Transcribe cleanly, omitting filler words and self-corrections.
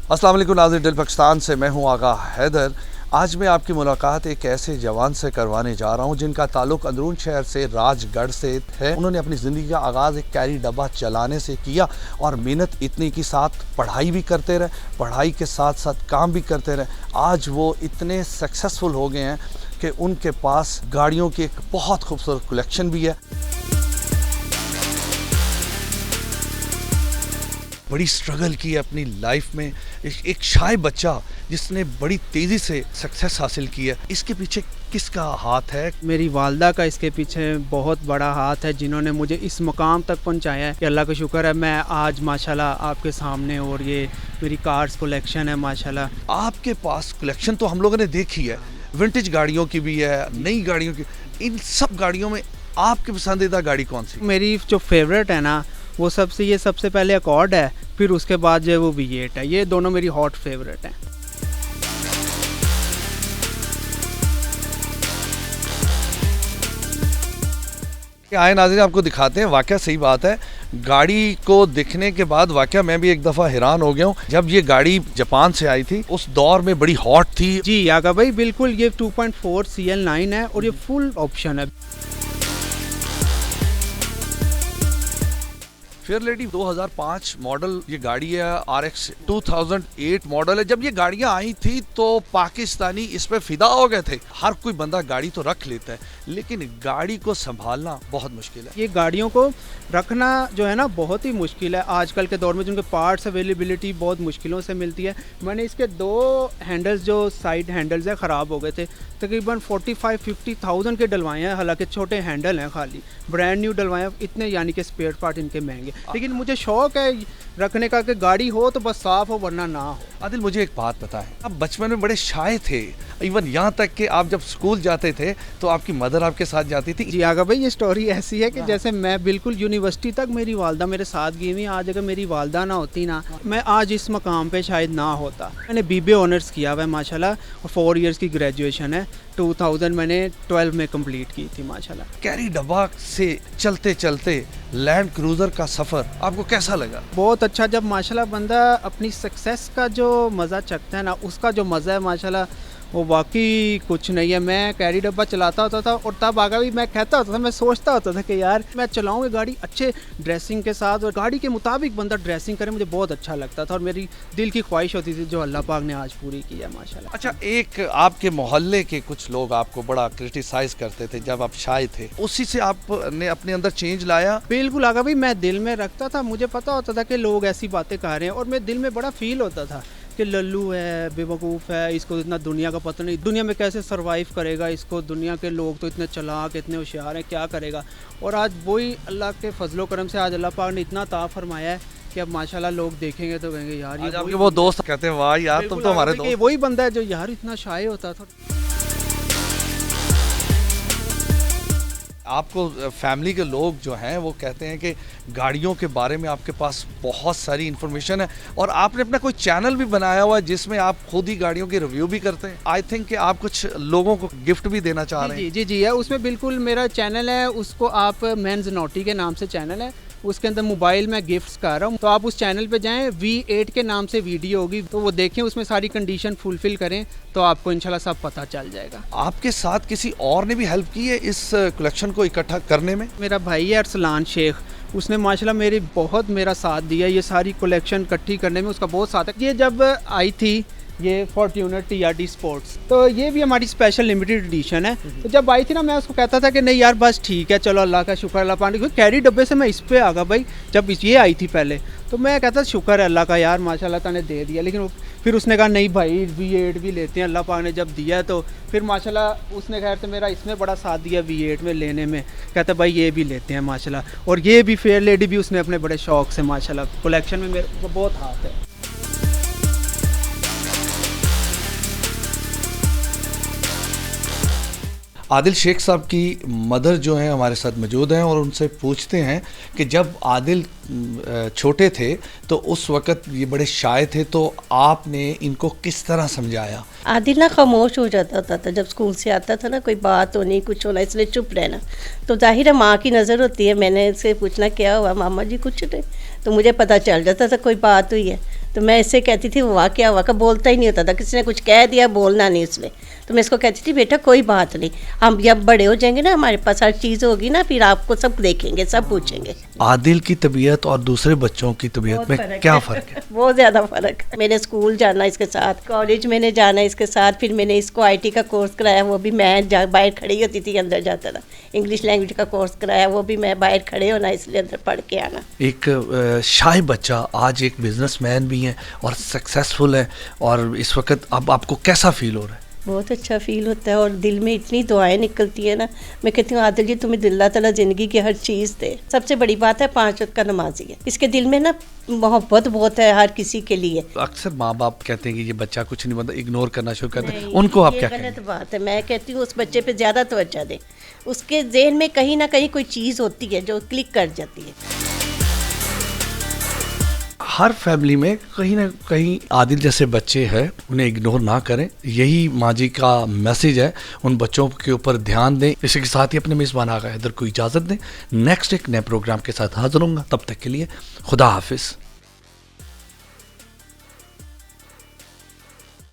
अस्सलाम वालेकुम नाज़रीन, दिल पाकिस्तान से मैं हूं आगा हैदर। आज मैं आपकी मुलाकात एक ऐसे जवान से करवाने जा रहा हूं जिनका ताल्लुक़ अंदरून शहर से राजगढ़ से है। उन्होंने अपनी ज़िंदगी का आगाज़ एक कैरी डब्बा चलाने से किया और मेहनत इतनी की साथ पढ़ाई भी करते रहे, पढ़ाई के साथ साथ काम भी करते रहे। आज वो इतने सक्सेसफुल हो गए हैं कि उनके पास गाड़ियों की एक बहुत खूबसूरत कलेक्शन भी है। बड़ी स्ट्रगल की है अपनी लाइफ में। एक शाय बच्चा जिसने बड़ी तेज़ी से सक्सेस हासिल की है, इसके पीछे किसका हाथ है? मेरी वालदा का इसके पीछे बहुत बड़ा हाथ है, जिन्होंने मुझे इस मकाम तक पहुंचाया है कि अल्लाह का शुक्र है मैं आज माशाल्लाह आपके सामने, और ये मेरी कार्स कलेक्शन है माशाल्लाह। आपके पास कलेक्शन तो हम लोगों ने देखी है, विंटेज गाड़ियों की भी है, नई गाड़ियों की। इन सब गाड़ियों में आपकी पसंदीदा गाड़ी कौन सी? मेरी जो फेवरेट है ना वो सबसे पहले अकॉर्ड है, फिर उसके बाद जो है वो V8 है। ये दोनों मेरी हॉट फेवरेट हैं। आए नाज़रीन, आपको दिखाते हैं। वाकया सही बात है, गाड़ी को देखने के बाद वाकया मैं भी एक दफ़ा हैरान हो गया हूँ। जब ये गाड़ी जापान से आई थी उस दौर में बड़ी हॉट थी। जी आगा भाई बिल्कुल, ये 2.4 CL9 है और ये फुल ऑप्शन है। फेयर लेडी 2005 मॉडल ये गाड़ी है, RX 2008 मॉडल है। जब ये गाड़ियाँ आई थी तो पाकिस्तानी इस पे फिदा हो गए थे। हर कोई बंदा गाड़ी तो रख लेता है, लेकिन गाड़ी को संभालना बहुत मुश्किल है। ये गाड़ियों को रखना जो है ना बहुत ही मुश्किल है आजकल के दौर में, जिनके पार्ट्स अवेलेबिलिटी बहुत मुश्किलों से मिलती है। मैंने इसके 2 हैंडल्स जो साइड हैंडल्स हैं ख़राब हो गए थे, तकरीबन 45-50,000 के डलवाए हैं। हालांकि छोटे हैंडल हैं, खाली ब्रांड न्यू डलवाए हैं इतने, यानी कि स्पेयर पार्ट इनके महंगे। लेकिन मुझे शौक है रखने का कि गाड़ी हो तो बस साफ़ हो वरना ना हो। आदिल, मुझे एक बात पता है, आप बचपन में बड़े शाय थे। इवन यहाँ तक कि आप जब स्कूल जाते थे तो आपकी मदर आपके साथ जाती थी। जी आगा भाई, ये स्टोरी ऐसी है कि जैसे मैं बिल्कुल यूनिवर्सिटी तक मेरी वालदा मेरे साथ गई हुई। आज अगर मेरी वालदा ना होती ना, मैं आज इस मकाम पे शायद ना होता। मैंने BBA ऑनर्स किया हुआ है माशाल्लाह, और 4 इयर्स की ग्रेजुएशन है। 2000 मैंने 12 में कंप्लीट की थी माशाल्लाह। कैरी डब्बा से चलते चलते लैंड क्रूज़र का सफ़र आपको कैसा लगा? बहुत अच्छा। जब माशाल्लाह बंदा अपनी सक्सेस का जो मज़ा चखता है ना, उसका जो मज़ा है माशाल्लाह वो वाकई कुछ नहीं है। मैं कैरी डब्बा चलाता होता था और तब आगे भी मैं कहता होता था, मैं सोचता होता था कि यार मैं चलाऊँ गाड़ी अच्छे ड्रेसिंग के साथ, और गाड़ी के मुताबिक बंदा ड्रेसिंग करे, मुझे बहुत अच्छा लगता था और मेरी दिल की ख्वाहिश होती थी जो अल्लाह पाक ने आज पूरी की है माशाल्लाह। अच्छा, एक आपके मोहल्ले के कुछ लोग आपको बड़ा क्रिटिसाइज़ करते थे जब आप शाय थे, उसी से आपने अपने अंदर चेंज लाया? बिल्कुल आगा भाई, मैं दिल में रखता था, मुझे पता होता था कि लोग ऐसी बातें कर रहे हैं, और मेरे दिल में बड़ा फील होता था कि लल्लू है, बेवकूफ़ है, इसको इतना दुनिया का पता नहीं, दुनिया में कैसे सरवाइव करेगा, इसको दुनिया के लोग तो इतने चालाक इतने होशियार हैं, क्या करेगा। और आज वही अल्लाह के फजलो करम से आज अल्लाह पाक ने इतना अता फरमाया है कि अब माशाल्लाह लोग देखेंगे तो कहेंगे यार ये आपके वो दोस्त कहते हैं वाह यार तुम तो हमारे दोस्त। वही बंदा है जो यार इतना शाय होता था। आपको फैमिली के लोग जो हैं वो कहते हैं कि गाड़ियों के बारे में आपके पास बहुत सारी इन्फॉर्मेशन है, और आपने अपना कोई चैनल भी बनाया हुआ है जिसमें आप खुद ही गाड़ियों की रिव्यू भी करते हैं। आई थिंक कि आप कुछ लोगों को गिफ्ट भी देना चाह रहे हैं। जी है, उसमें बिल्कुल मेरा चैनल है, उसको आप मेंस नोटी के नाम से चैनल है, उसके अंदर मोबाइल में गिफ्ट्स कर रहा हूँ। तो आप उस चैनल पे जाएं, V8 के नाम से वीडियो होगी, तो वो देखें, उसमें सारी कंडीशन फुलफिल करें तो आपको इंशाल्लाह सब पता चल जाएगा। आपके साथ किसी और ने भी हेल्प की है इस कलेक्शन को इकट्ठा करने में? मेरा भाई है अरसलान शेख, उसने माशाल्लाह बहुत मेरा साथ दिया ये सारी कलेक्शन इकट्ठी करने में, उसका बहुत साथ है। ये जब आई थी ये फॉर्च्यूनर TRD स्पोर्ट्स, तो ये भी हमारी स्पेशल लिमिटेड एडिशन है। तो जब आई थी ना, मैं उसको कहता था कि नहीं यार बस ठीक है, चलो अल्लाह का शुक्र, अल्लाह पाक, कैरी डब्बे से मैं इस पे आ गया भाई। जब ये आई थी पहले तो मैं कहता शुक्र है अल्लाह का यार माशाल्लाह तने दे दिया, लेकिन फिर उसने कहा नहीं भाई V8 भी लेते हैं, अल्लाह पाक ने जब दिया तो फिर माशाल्लाह उसने खैर तो मेरा इसमें बड़ा साथ दिया V8 में लेने में, कहता भाई ये भी लेते हैं माशाल्लाह। और ये भी फेयर लेडी भी उसने अपने बड़े शौक से माशाल्लाह, कलेक्शन में मेरे को बहुत हाथ है। आदिल शेख साहब की मदर जो हैं हमारे साथ मौजूद हैं, और उनसे पूछते हैं कि जब आदिल छोटे थे तो उस वक़्त ये बड़े शाय थे, तो आपने इनको किस तरह समझाया? आदिल ना खामोश हो जाता था जब स्कूल से आता था ना, कोई बात होनी कुछ होना, इसलिए चुप रहना। तो जाहिर है माँ की नज़र होती है, मैंने इससे पूछना क्या हुआ, मामा जी कुछ नहीं, तो मुझे पता चल जाता था कोई बात हुई है। तो मैं इससे कहती थी वाक़या बोलता ही नहीं होता था, किसी ने कुछ कह दिया बोलना नहीं उसमें, तो मैं इसको कहती थी बेटा कोई बात नहीं, हम जब बड़े हो जाएंगे ना हमारे पास हर चीज़ होगी ना, फिर आपको सब देखेंगे, सब पूछेंगे। आदिल की तबीयत और दूसरे बच्चों की तबीयत में क्या फ़र्क है? बहुत ज़्यादा फ़र्क है। मैंने स्कूल जाना इसके साथ, कॉलेज मैंने जाना इसके साथ, फिर मैंने इसको IT का कोर्स कराया, वो भी मैं बाहर खड़ी होती थी, अंदर जाता था। इंग्लिश लैंग्वेज का कोर्स कराया, वो भी मैं बाहर खड़े होना, इसलिए अंदर पढ़ के आना। एक शाय बच्चा आज एक बिजनेसमैन भी है और सक्सेसफुल है, और इस वक्त अब आपको कैसा फील हो रहा है? बहुत अच्छा फील होता है और दिल में इतनी दुआएं निकलती है ना। मैं कहती हूँ आदिल जी तुम्हें अल्लाह ताला ज़िंदगी की हर चीज़ दे। सबसे बड़ी बात है 5 वक्त का नमाजी है, इसके दिल में ना मोहब्बत बहुत है हर किसी के लिए। अक्सर माँ बाप कहते हैं कि ये बच्चा कुछ नहीं, मतलब इग्नोर करना शुरू करते हैं, उनको आप क्या कहेंगे? गलत बात है। मैं कहती हूँ उस बच्चे पे ज़्यादा तवज्जो दें, उसके ज़हन में कहीं ना कहीं कोई चीज़ होती है जो क्लिक कर जाती है। हर फैमिली में कहीं ना कहीं आदिल जैसे बच्चे हैं, उन्हें इग्नोर ना करें, यही माँ जी का मैसेज है। उन बच्चों के ऊपर ध्यान दें। इसी के साथ ही अपने मेज़बान आगा हैदर को इजाज़त दें। नेक्स्ट एक नए प्रोग्राम के साथ हाजिर होऊंगा, तब तक के लिए खुदा हाफिज़।